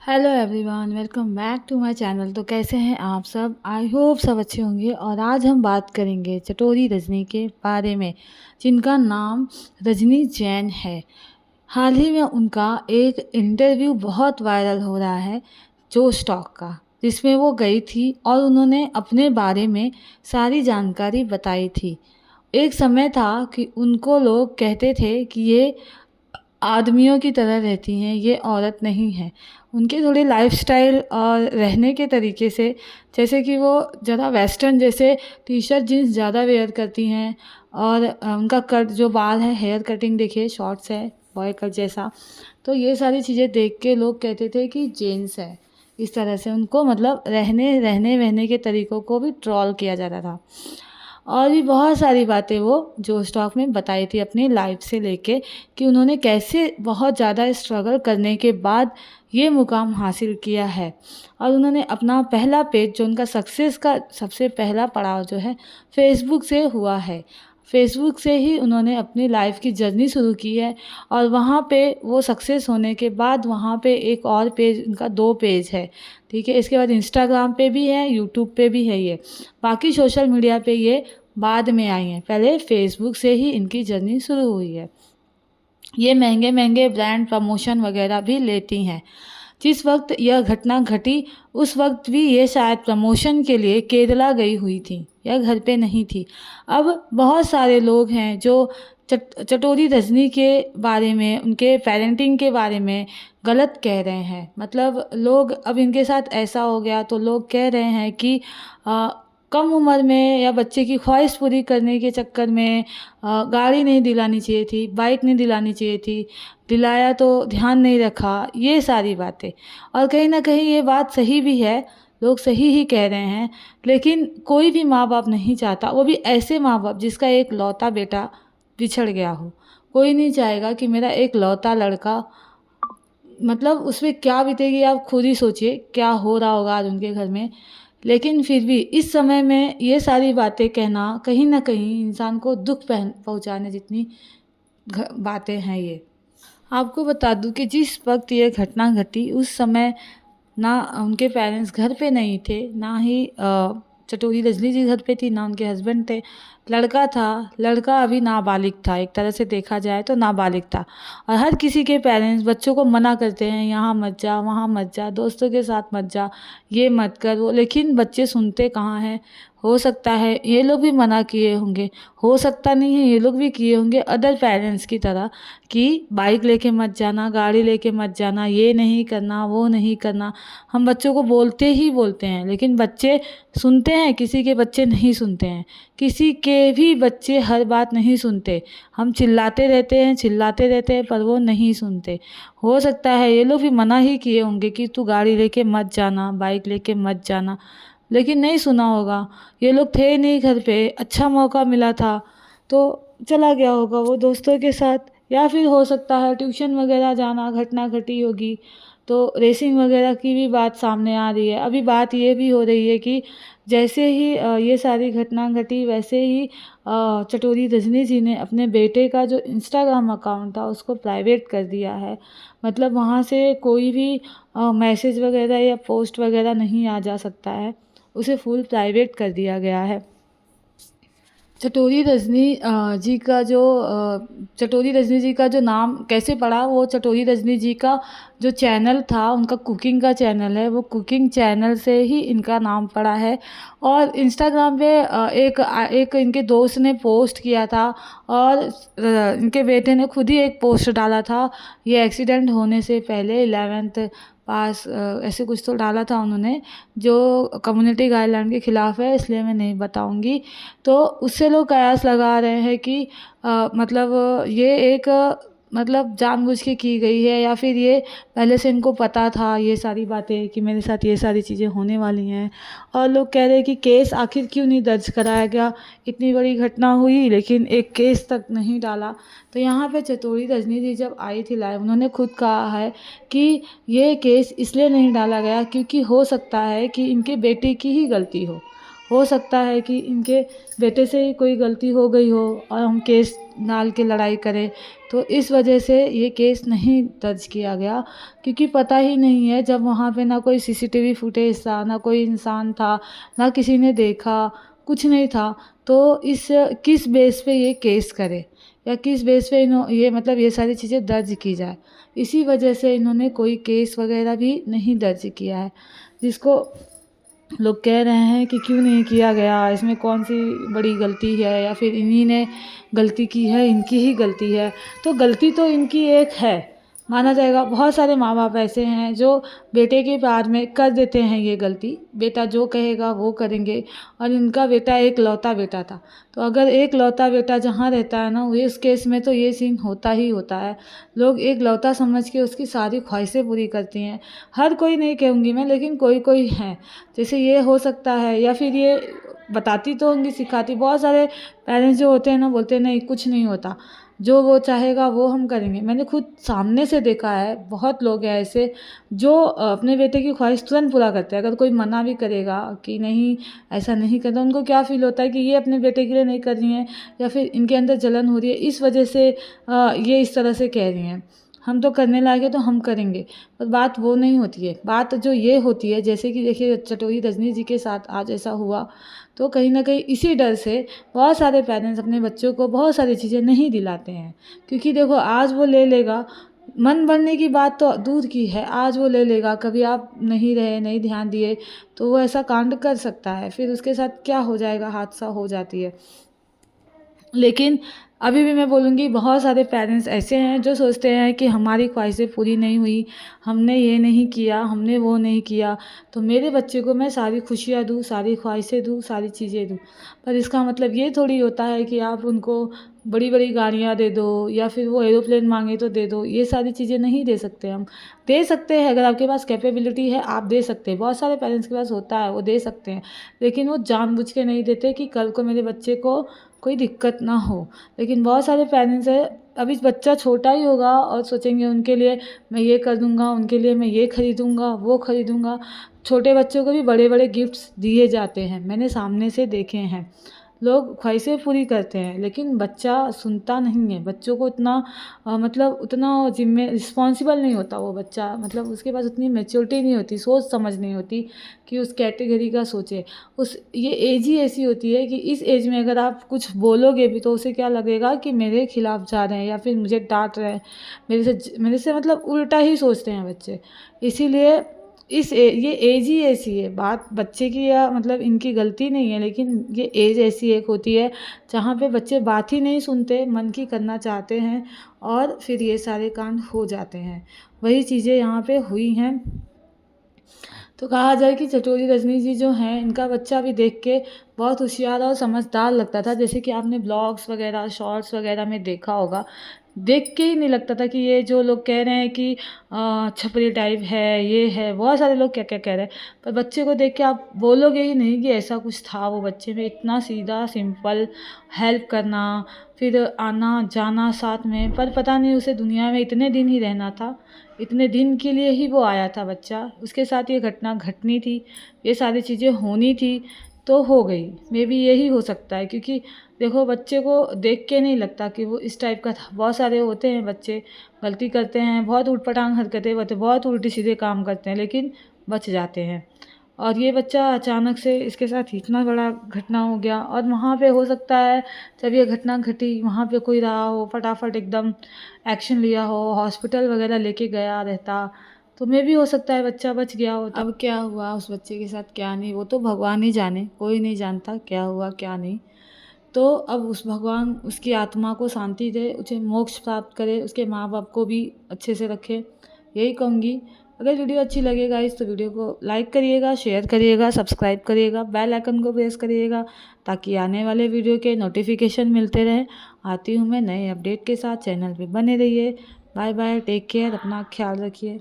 Hello everyone, welcome back to my channel. तो कैसे हैं आप सब? आई होप सब अच्छे होंगे। और आज हम बात करेंगे चटोरी रजनी के बारे में, जिनका नाम रजनी जैन है। हाल ही में उनका एक इंटरव्यू बहुत वायरल हो रहा है जो स्टॉक का, जिसमें वो गई थी और उन्होंने अपने बारे में सारी जानकारी बताई थी। एक समय था कि उनको लोग कहते थे कि ये आदमियों की तरह रहती हैं, ये औरत नहीं है। उनके थोड़े लाइफ़स्टाइल और रहने के तरीके से, जैसे कि वो ज़्यादा वेस्टर्न जैसे टी-शर्ट जीन्स ज़्यादा वेयर करती हैं। और उनका कट जो बाल है, हेयर कटिंग देखिए, शॉर्ट्स है बॉय कट जैसा। तो ये सारी चीज़ें देख के लोग कहते थे कि जेंट्स है। इस तरह से उनको मतलब रहने के तरीक़ों को भी ट्रोल किया जाता था। और भी बहुत सारी बातें वो जो स्टॉक में बताई थी अपनी लाइफ से लेके, कि उन्होंने कैसे बहुत ज़्यादा स्ट्रगल करने के बाद ये मुकाम हासिल किया है। और उन्होंने अपना पहला पेज, जो उनका सक्सेस का सबसे पहला पड़ाव जो है, फ़ेसबुक से हुआ है। फ़ेसबुक से ही उन्होंने अपनी लाइफ़ की जर्नी शुरू की है। और वहाँ पे वो सक्सेस होने के बाद वहाँ पे एक और पेज, उनका 2 पेज है, ठीक है? इसके बाद इंस्टाग्राम पे भी है, यूट्यूब पे भी है ये। बाकी सोशल मीडिया पे ये बाद में आई हैं, पहले फ़ेसबुक से ही इनकी जर्नी शुरू हुई है। ये महंगे-महंगे ब्रांड प्रमोशन वगैरह भी लेती हैं। जिस वक़्त यह घटना घटी, उस वक़्त भी ये शायद प्रमोशन के लिए केरला गई हुई थीं, या घर पे नहीं थी। अब बहुत सारे लोग हैं जो चटोरी रजनी के बारे में, उनके पेरेंटिंग के बारे में गलत कह रहे हैं। मतलब लोग, अब इनके साथ ऐसा हो गया तो लोग कह रहे हैं कि अ, कम उम्र में या बच्चे की ख्वाहिश पूरी करने के चक्कर में गाड़ी नहीं दिलानी चाहिए थी, बाइक नहीं दिलानी चाहिए थी, दिलाया तो ध्यान नहीं रखा, ये सारी बातें। और कहीं न कहीं ये बात सही भी है, लोग सही ही कह रहे हैं। लेकिन कोई भी माँ-बाप नहीं चाहता, वो भी ऐसे माँ-बाप जिसका एक लौता बेटा बिछड़ गया हो। कोई नहीं चाहेगा कि मेरा एक लौता लड़का, मतलब उसमें क्या बीतेगी आप खुद ही सोचिए, क्या हो रहा होगा आज उनके घर में। लेकिन फिर भी इस समय में ये सारी बातें कहना कहीं न कहीं इंसान को दुःख पहुँचाने जितनी बातें हैं ये। आपको बता दूँ कि जिस वक़्त ये घटना घटी, उस समय ना उनके पेरेंट्स घर पे नहीं थे, ना ही चटोरी रजनी जी घर पे थी, ना उनके हस्बैंड थे। लड़का था, लड़का अभी नाबालिग था, एक तरह से देखा जाए तो नाबालिग था। और हर किसी के पेरेंट्स बच्चों को मना करते हैं, यहाँ मत जा, वहाँ मत जा, दोस्तों के साथ मत जा, ये मत कर, वो, लेकिन बच्चे सुनते कहाँ हैं। हो सकता है ये लोग भी मना किए होंगे, हो सकता नहीं है ये लोग भी किए होंगे अदर पेरेंट्स की तरह, कि बाइक लेके मत जाना, गाड़ी लेके मत जाना, ये नहीं करना, वो नहीं करना। हम बच्चों को बोलते ही बोलते हैं, लेकिन बच्चे सुनते हैं, किसी के बच्चे नहीं सुनते हैं। किसी के भी बच्चे हर बात नहीं सुनते। हम चिल्लाते रहते हैं, पर वो नहीं सुनते। हो सकता है ये लोग भी मना ही किए होंगे कि तू गाड़ी लेके मत जाना, बाइक लेके मत जाना, लेकिन नहीं सुना होगा। ये लोग थे नहीं घर पे, अच्छा मौका मिला था तो चला गया होगा वो दोस्तों के साथ, या फिर हो सकता है ट्यूशन वगैरह जाना, घटना घटी होगी। तो रेसिंग वगैरह की भी बात सामने आ रही है। अभी बात ये भी हो रही है कि जैसे ही ये सारी घटना घटी, वैसे ही चटोरी रजनी जी ने अपने बेटे का जो इंस्टाग्राम अकाउंट था उसको प्राइवेट कर दिया है। मतलब वहाँ से कोई भी मैसेज वगैरह या पोस्ट वगैरह नहीं आ जा सकता है, उसे फुल प्राइवेट कर दिया गया है। चटोरी रजनी जी का जो नाम कैसे पड़ा, वो चटोरी रजनी जी का जो चैनल था, उनका कुकिंग का चैनल है, वो कुकिंग चैनल से ही इनका नाम पड़ा है। और इंस्टाग्राम पे एक इनके दोस्त ने पोस्ट किया था, और इनके बेटे ने खुद ही एक पोस्ट डाला था, ये एक्सीडेंट होने से पहले 11th पास, ऐसे कुछ तो डाला था उन्होंने, जो कम्युनिटी गाइडलाइन के ख़िलाफ़ है, इसलिए मैं नहीं बताऊंगी। तो उससे लोग कयास लगा रहे हैं कि मतलब ये एक मतलब जानबूझ के की गई है, या फिर ये पहले से इनको पता था ये सारी बातें कि मेरे साथ ये सारी चीज़ें होने वाली हैं। और लोग कह रहे हैं कि केस आखिर क्यों नहीं दर्ज कराया गया, इतनी बड़ी घटना हुई लेकिन एक केस तक नहीं डाला। तो यहाँ पे चटोरी रजनी जी जब आई थी लाइव, उन्होंने खुद कहा है कि ये केस इसलिए नहीं डाला गया क्योंकि हो सकता है कि इनके बेटे की ही गलती हो सकता है कि इनके बेटे से ही कोई गलती हो गई हो और हम केस डाल के लड़ाई करें, तो इस वजह से ये केस नहीं दर्ज किया गया, क्योंकि पता ही नहीं है, जब वहाँ पे ना कोई सीसीटीवी फुटेज था, ना कोई इंसान था, ना किसी ने देखा, कुछ नहीं था। तो इस किस बेस पे ये केस करे या किस बेस पे ये मतलब ये सारी चीज़ें दर्ज की जाए, इसी वजह से इन्होंने कोई केस वगैरह भी नहीं दर्ज किया है। जिसको लोग कह रहे हैं कि क्यों नहीं किया गया, इसमें कौन सी बड़ी गलती है, या फिर इन्हीं ने गलती की है, इनकी ही गलती है। तो गलती तो इनकी एक है, माना जाएगा। बहुत सारे माँ बाप ऐसे हैं जो बेटे के बारे में कर देते हैं ये गलती, बेटा जो कहेगा वो करेंगे, और इनका बेटा एक लौता बेटा था। तो अगर एक लौता बेटा जहाँ रहता है ना, वो इस केस में तो ये सीन होता ही होता है। लोग एक लौता समझ के उसकी सारी ख्वाहिशें पूरी करती हैं। हर कोई नहीं कहूँगी मैं, लेकिन कोई कोई हैं, जैसे ये हो सकता है, या फिर ये बताती तो होंगी, सिखाती। बहुत सारे पेरेंट्स जो होते हैं ना, बोलते हैं नहीं कुछ नहीं होता, जो वो चाहेगा वो हम करेंगे। मैंने खुद सामने से देखा है, बहुत लोग हैं ऐसे जो अपने बेटे की ख्वाहिश तुरंत पूरा करते हैं। अगर कोई मना भी करेगा कि नहीं ऐसा नहीं करना, उनको क्या फ़ील होता है कि ये अपने बेटे के लिए नहीं कर रही हैं, या फिर इनके अंदर जलन हो रही है, इस वजह से ये इस तरह से कह रही हैं। हम तो करने लायक है तो हम करेंगे, पर बात वो नहीं होती है। बात जो ये होती है, जैसे कि देखिए चटोरी रजनी जी के साथ आज ऐसा हुआ, तो कहीं न कहीं इसी डर से बहुत सारे पेरेंट्स अपने बच्चों को बहुत सारी चीज़ें नहीं दिलाते हैं। क्योंकि देखो आज वो ले लेगा, मन बनने की बात तो दूर की है, आज वो ले लेगा, कभी आप नहीं रहे, नहीं ध्यान दिए, तो वो ऐसा कांड कर सकता है। फिर उसके साथ क्या हो जाएगा, हादसा हो जाती है। लेकिन अभी भी मैं बोलूँगी, बहुत सारे पेरेंट्स ऐसे हैं जो सोचते हैं कि हमारी ख्वाहिशें पूरी नहीं हुई, हमने ये नहीं किया, हमने वो नहीं किया, तो मेरे बच्चे को मैं सारी खुशियाँ दूँ, सारी ख्वाहिशें दूँ, सारी चीज़ें दूँ। पर इसका मतलब ये थोड़ी होता है कि आप उनको बड़ी-बड़ी गाड़ियाँ दे दो, या फिर वो एरोप्लेन माँगे तो दे दो, ये सारी चीज़ें नहीं दे सकते हम। दे सकते हैं, अगर आपके पास कैपेबिलिटी है आप दे सकते हैं, बहुत सारे पेरेंट्स के पास होता है, वो दे सकते हैं। लेकिन वो जानबूझ के नहीं देते कि कल को मेरे बच्चे को कोई दिक्कत ना हो। लेकिन बहुत सारे पेरेंट्स हैं, अभी बच्चा छोटा ही होगा और सोचेंगे उनके लिए मैं ये कर दूँगा, उनके लिए मैं ये खरीदूँगा, वो खरीदूँगा। छोटे बच्चों को भी बड़े-बड़े गिफ्ट्स दिए जाते हैं, मैंने सामने से देखे हैं। लोग ख्वाहिशें पूरी करते हैं, लेकिन बच्चा सुनता नहीं है। बच्चों को इतना मतलब उतना रिस्पॉन्सिबल नहीं होता वो बच्चा, मतलब उसके पास उतनी मैच्योरिटी नहीं होती, सोच समझ नहीं होती कि उस कैटेगरी का सोचे। ये एज ही ऐसी होती है कि इस एज में अगर आप कुछ बोलोगे भी तो उसे क्या लगेगा कि मेरे खिलाफ जा रहे हैं, या फिर मुझे डांट रहे हैं, मेरे से मतलब उल्टा ही सोचते हैं बच्चे। इसीलिए ये एज ही ऐसी है, बात बच्चे की या मतलब इनकी गलती नहीं है, लेकिन ये एज ऐसी एक होती है जहाँ पे बच्चे बात ही नहीं सुनते, मन की करना चाहते हैं, और फिर ये सारे कांड हो जाते हैं। वही चीज़ें यहाँ पे हुई हैं। तो कहा जाए कि चटोरी रजनी जी जो हैं, इनका बच्चा भी देख के बहुत होशियार और समझदार लगता था। जैसे कि आपने ब्लॉग्स वगैरह, शॉर्ट्स वगैरह में देखा होगा, देख के ही नहीं लगता था कि ये जो लोग कह रहे हैं कि छपरी टाइप है, ये है, बहुत सारे लोग क्या-क्या कह रहे हैं। पर बच्चे को देख के आप बोलोगे ही नहीं कि ऐसा कुछ था वो बच्चे में, इतना सीधा, सिंपल, हेल्प करना, फिर आना-जाना साथ में। पर पता नहीं उसे दुनिया में इतने दिन ही रहना था, इतने दिन के लिए ही वो आया था बच्चा, उसके साथ ये घटना घटनी थी, ये सारी चीज़ें होनी थी, तो हो गई। मेबी यही हो सकता है, क्योंकि देखो बच्चे को देख के नहीं लगता कि वो इस टाइप का था। बहुत सारे होते हैं बच्चे, गलती करते हैं, बहुत ऊट-पटांग हरकतें होते हैं, बहुत उल्टे-सीधे काम करते हैं, लेकिन बच जाते हैं। और ये बच्चा अचानक से इसके साथ इतना बड़ा घटना हो गया, और वहाँ पे हो सकता है जब ये घटना घटी वहाँ पे कोई रहा हो, फटाफट एकदम एक्शन लिया हो, हॉस्पिटल वगैरह लेके गया रहता, तो मेबी हो सकता है बच्चा बच गया होता। अब क्या हुआ उस बच्चे के साथ क्या नहीं, वो तो भगवान ही जाने, कोई नहीं जानता क्या हुआ क्या नहीं। तो अब उस भगवान उसकी आत्मा को शांति दे, उसे मोक्ष प्राप्त करे, उसके माँ बाप को भी अच्छे से रखे, यही कहूँगी। अगर वीडियो अच्छी लगे गाइस तो वीडियो को लाइक करिएगा, शेयर करिएगा, सब्सक्राइब करिएगा, बेल आइकन को प्रेस करिएगा, ताकि आने वाले वीडियो के नोटिफिकेशन मिलते रहें। आती हूँ मैं नए अपडेट के साथ, चैनल पे बने रहिए। बाय बाय, टेक केयर, अपना ख्याल रखिए।